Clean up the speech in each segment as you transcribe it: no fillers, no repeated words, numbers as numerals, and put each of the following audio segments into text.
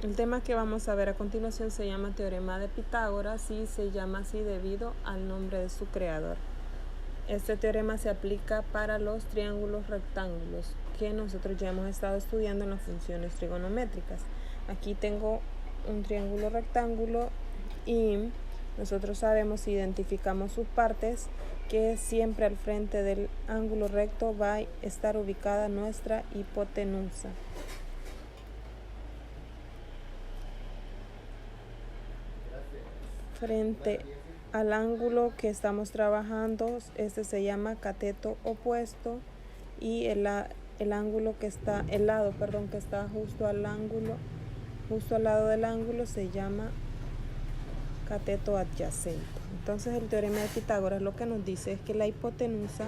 El tema que vamos a ver a continuación se llama Teorema de Pitágoras y se llama así debido al nombre de su creador. Este teorema se aplica para los triángulos rectángulos que nosotros ya hemos estado estudiando en las funciones trigonométricas. Aquí tengo un triángulo rectángulo y nosotros sabemos, si identificamos sus partes, que siempre al frente del ángulo recto va a estar ubicada nuestra hipotenusa. Frente al ángulo que estamos trabajando, este se llama cateto opuesto, y el lado que está justo al lado del ángulo se llama cateto adyacente. Entonces el teorema de Pitágoras lo que nos dice es que la hipotenusa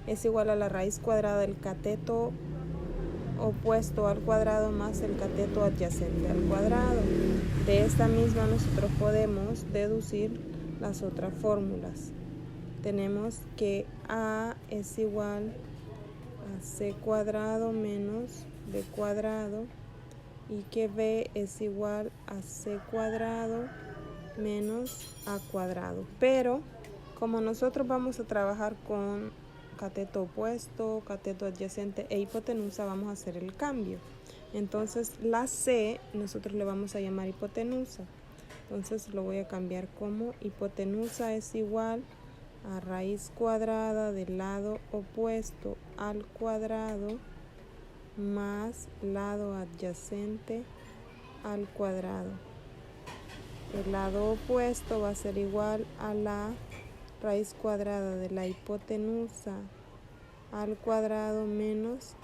es igual a la raíz cuadrada del cateto opuesto al cuadrado más el cateto adyacente al cuadrado. De esta misma nosotros podemos deducir las otras fórmulas. Tenemos que A es igual a C cuadrado menos B cuadrado y que B es igual a C cuadrado menos A cuadrado. Pero como nosotros vamos a trabajar con cateto opuesto, cateto adyacente e hipotenusa, vamos a hacer el cambio. Entonces la C nosotros le vamos a llamar hipotenusa. Entonces lo voy a cambiar como hipotenusa es igual a raíz cuadrada del lado opuesto al cuadrado más lado adyacente al cuadrado. El lado opuesto va a ser igual a la raíz cuadrada de la hipotenusa al cuadrado menos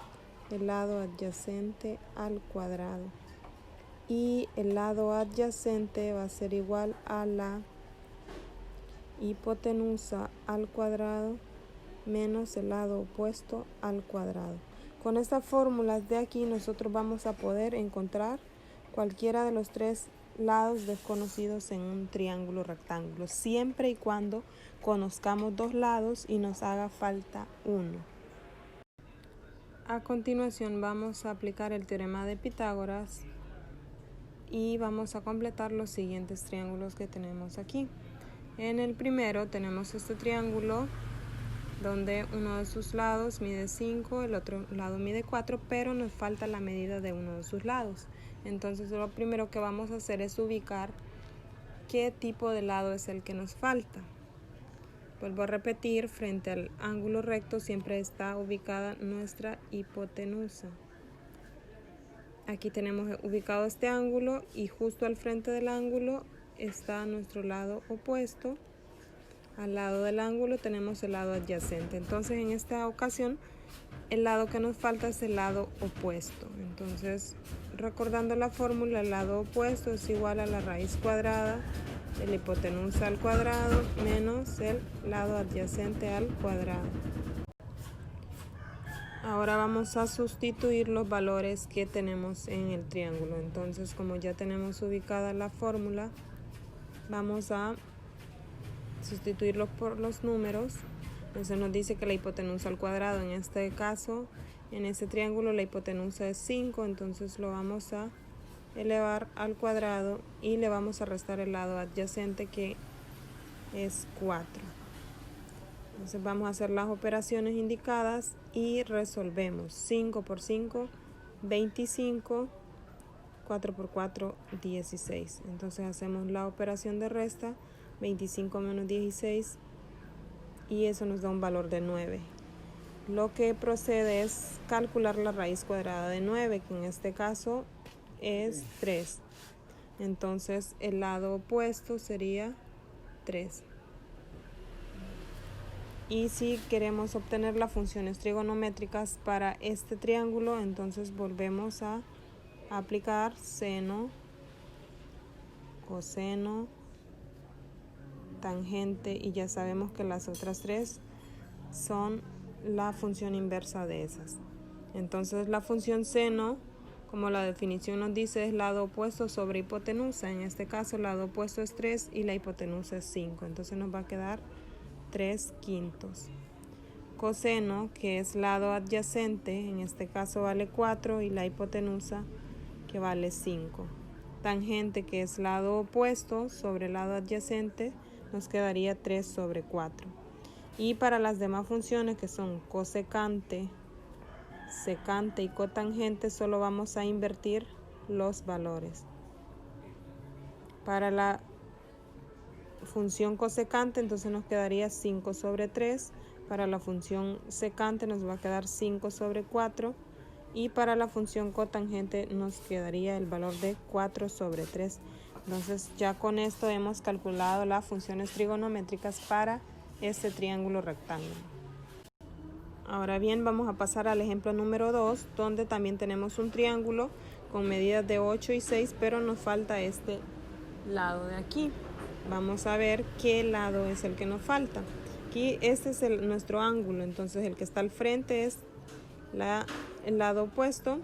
el lado adyacente al cuadrado. Y el lado adyacente va a ser igual a la hipotenusa al cuadrado menos el lado opuesto al cuadrado. Con estas fórmulas de aquí nosotros vamos a poder encontrar cualquiera de los tres lados desconocidos en un triángulo rectángulo, siempre y cuando conozcamos dos lados y nos haga falta uno. A continuación vamos a aplicar el teorema de Pitágoras y vamos a completar los siguientes triángulos que tenemos aquí. En el primero tenemos este triángulo donde uno de sus lados mide 5, el otro lado mide 4, pero nos falta la medida de uno de sus lados. Entonces lo primero que vamos a hacer es ubicar qué tipo de lado es el que nos falta. Vuelvo a repetir, frente al ángulo recto siempre está ubicada nuestra hipotenusa. Aquí tenemos ubicado este ángulo y justo al frente del ángulo está nuestro lado opuesto. Al lado del ángulo tenemos el lado adyacente. Entonces en esta ocasión el lado que nos falta es el lado opuesto. Entonces, recordando la fórmula, el lado opuesto es igual a la raíz cuadrada de la hipotenusa al cuadrado menos el lado adyacente al cuadrado. Ahora vamos a sustituir los valores que tenemos en el triángulo. Entonces, como ya tenemos ubicada la fórmula, vamos a sustituirlos por los números. Entonces nos dice que la hipotenusa al cuadrado, en este caso, en este triángulo la hipotenusa es 5, entonces lo vamos a elevar al cuadrado y le vamos a restar el lado adyacente, que es 4. Entonces vamos a hacer las operaciones indicadas y resolvemos. 5 por 5, 25, 4 por 4, 16. Entonces hacemos la operación de resta, 25 menos 16, y eso nos da un valor de 9. Lo que procede es calcular la raíz cuadrada de 9, que en este caso es 3. Entonces el lado opuesto sería 3. Y si queremos obtener las funciones trigonométricas para este triángulo, entonces volvemos a aplicar seno, coseno, tangente, y ya sabemos que las otras tres son la función inversa de esas. Entonces la función seno, como la definición nos dice, es lado opuesto sobre hipotenusa. En este caso el lado opuesto es 3 y la hipotenusa es 5. Entonces nos va a quedar 3/5. Coseno, que es lado adyacente, en este caso vale 4, y la hipotenusa, que vale 5. tangente, que es lado opuesto, sobre lado adyacente, nos quedaría 3 sobre 4. Y para las demás funciones, que son cosecante, secante y cotangente, solo vamos a invertir los valores. Para la función cosecante, entonces nos quedaría 5 sobre 3. Para la función secante nos va a quedar 5 sobre 4. Y para la función cotangente nos quedaría el valor de 4 sobre 3. Entonces ya con esto hemos calculado las funciones trigonométricas para este triángulo rectángulo. Ahora bien, vamos a pasar al ejemplo número 2, donde también tenemos un triángulo con medidas de 8 y 6, pero nos falta este lado de aquí. Vamos a ver qué lado es el que nos falta. Aquí este es nuestro ángulo, entonces el que está al frente es el lado opuesto,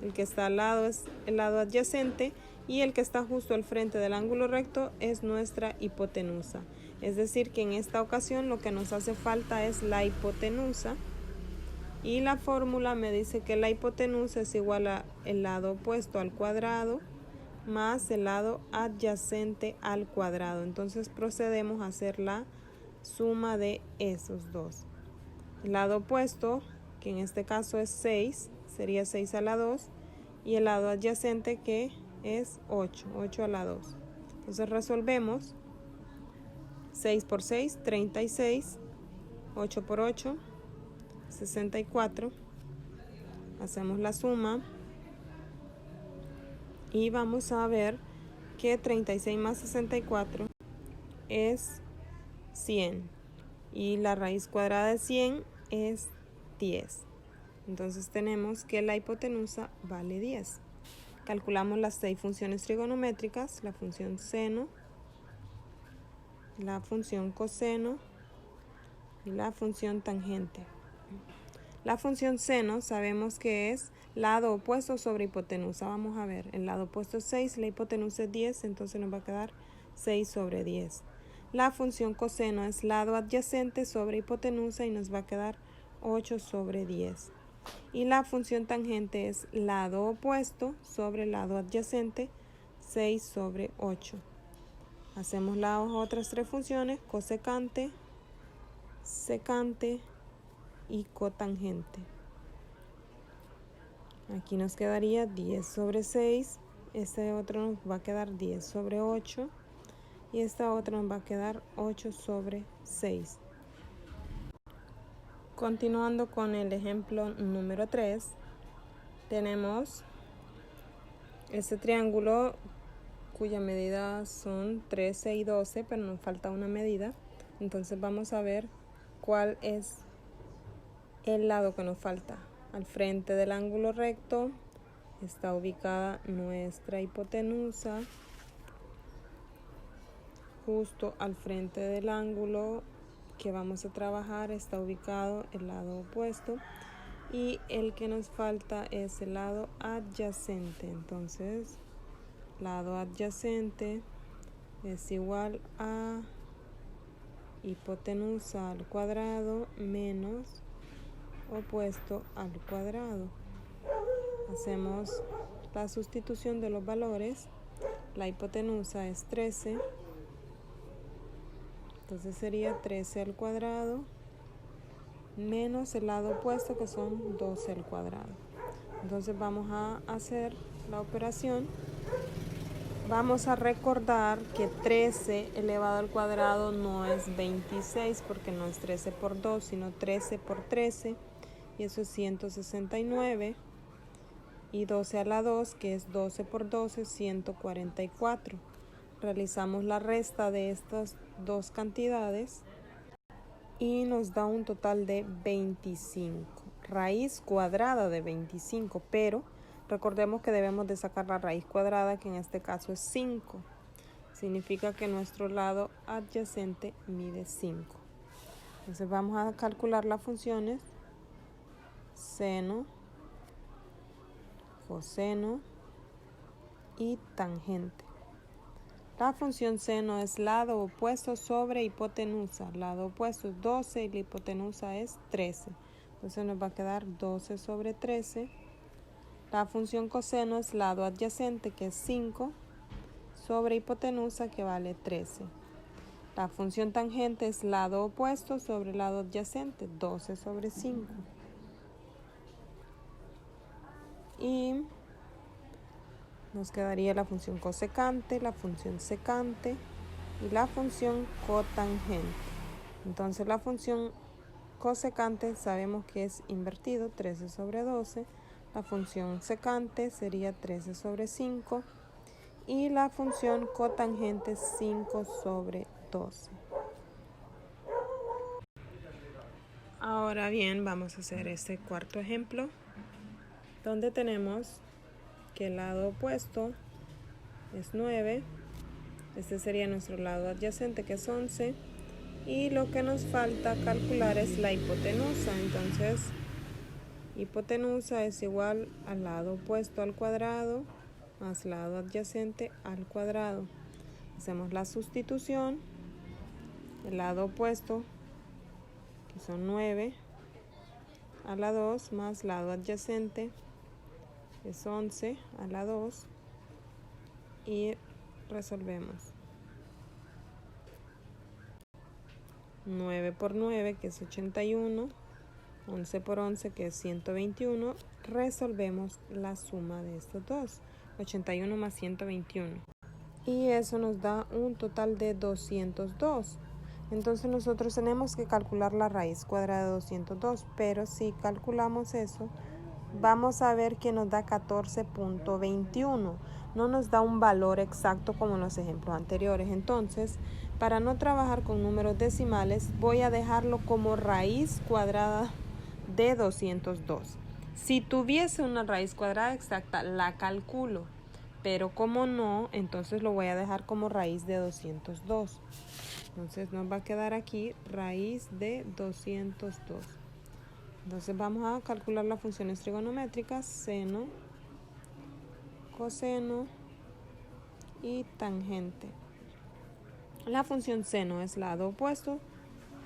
el que está al lado es el lado adyacente y el que está justo al frente del ángulo recto es nuestra hipotenusa. Es decir, que en esta ocasión lo que nos hace falta es la hipotenusa, y la fórmula me dice que la hipotenusa es igual a el lado opuesto al cuadrado más el lado adyacente al cuadrado. Entonces procedemos a hacer la suma de esos dos. El lado opuesto, que en este caso es 6, sería 6 a la 2, y el lado adyacente, que es 8 a la 2. Entonces resolvemos. 6 por 6, 36, 8 por 8, 64. Hacemos la suma y vamos a ver que 36 más 64 es 100 y la raíz cuadrada de 100 es 10. Entonces tenemos que la hipotenusa vale 10. Calculamos las 6 funciones trigonométricas: la función seno, la función coseno y la función tangente. La función seno sabemos que es lado opuesto sobre hipotenusa. Vamos a ver, el lado opuesto es 6, la hipotenusa es 10, entonces nos va a quedar 6 sobre 10. La función coseno es lado adyacente sobre hipotenusa y nos va a quedar 8 sobre 10. Y la función tangente es lado opuesto sobre lado adyacente, 6 sobre 8. Hacemos las otras 3 funciones: cosecante, secante y cotangente. Aquí nos quedaría 10 sobre 6, este otro nos va a quedar 10 sobre 8 y esta otra nos va a quedar 8 sobre 6. Continuando con el ejemplo número 3, tenemos este triángulo cuya medida son 13 y 12, pero nos falta una medida. Entonces vamos a ver cuál es el lado que nos falta. Al frente del ángulo recto está ubicada nuestra hipotenusa. Justo al frente del ángulo que vamos a trabajar está ubicado el lado opuesto y el que nos falta es el lado adyacente. Entonces, lado adyacente es igual a hipotenusa al cuadrado menos opuesto al cuadrado. Hacemos la sustitución de los valores. La hipotenusa es 13, entonces sería 13 al cuadrado menos el lado opuesto, que son 12 al cuadrado. Entonces vamos a hacer la operación. Vamos a recordar que 13 elevado al cuadrado no es 26, porque no es 13 por 2, sino 13 por 13, y eso es 169. Y 12 a la 2, que es 12 por 12, 144. Realizamos la resta de estas dos cantidades y nos da un total de 25. Raíz cuadrada de 25, pero recordemos que debemos de sacar la raíz cuadrada, que en este caso es 5. Significa que nuestro lado adyacente mide 5. Entonces vamos a calcular las funciones seno, coseno y tangente. La función seno es lado opuesto sobre hipotenusa. Lado opuesto es 12 y la hipotenusa es 13. Entonces nos va a quedar 12 sobre 13. La función coseno es lado adyacente, que es 5. sobre hipotenusa, que vale 13. La función tangente es lado opuesto sobre lado adyacente, 12 sobre 5. Y nos quedaría la función cosecante, la función secante y la función cotangente. Entonces la función cosecante sabemos que es invertido, 13 sobre 12. La función secante sería 13 sobre 5. Y la función cotangente 5 sobre 12. Ahora bien, vamos a hacer este cuarto ejemplo, donde tenemos que el lado opuesto es 9. Este sería nuestro lado adyacente, que es 11. Y lo que nos falta calcular es la hipotenusa. Entonces, hipotenusa es igual al lado opuesto al cuadrado más lado adyacente al cuadrado. Hacemos la sustitución. El lado opuesto, que son 9, a la 2 más lado adyacente, es 11 a la 2, y resolvemos. 9 por 9, que es 81, 11 por 11, que es 121. Resolvemos la suma de estos dos, 81 más 121. Y eso nos da un total de 202. Entonces nosotros tenemos que calcular la raíz cuadrada de 202, pero si calculamos eso, vamos a ver que nos da 14.21. No nos da un valor exacto como en los ejemplos anteriores. Entonces, para no trabajar con números decimales, voy a dejarlo como raíz cuadrada de 202. Si tuviese una raíz cuadrada exacta, la calculo. Pero como no, entonces lo voy a dejar como raíz de 202. Entonces nos va a quedar aquí raíz de 202. Entonces vamos a calcular las funciones trigonométricas, seno, coseno y tangente. La función seno es lado opuesto,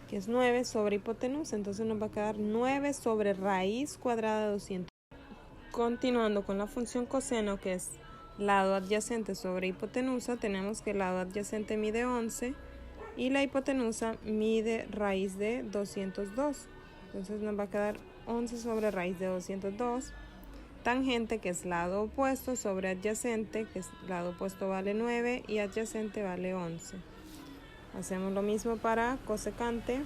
que es 9 sobre hipotenusa. Entonces nos va a quedar 9 sobre raíz cuadrada de 200. Continuando con la función coseno, que es lado adyacente sobre hipotenusa, tenemos que el lado adyacente mide 11 y la hipotenusa mide raíz de 202. Entonces nos va a quedar 11 sobre raíz de 202. Tangente, que es lado opuesto sobre adyacente, que es lado opuesto vale 9 y adyacente vale 11. Hacemos lo mismo para cosecante,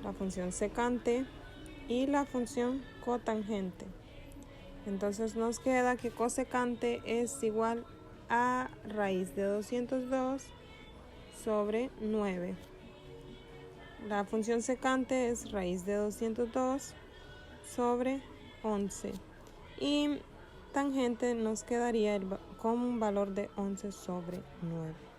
la función secante y la función cotangente. Entonces nos queda que cosecante es igual a raíz de 202 sobre 9. La función secante es raíz de 202 sobre 11. Y tangente nos quedaría con un valor de 11 sobre 9.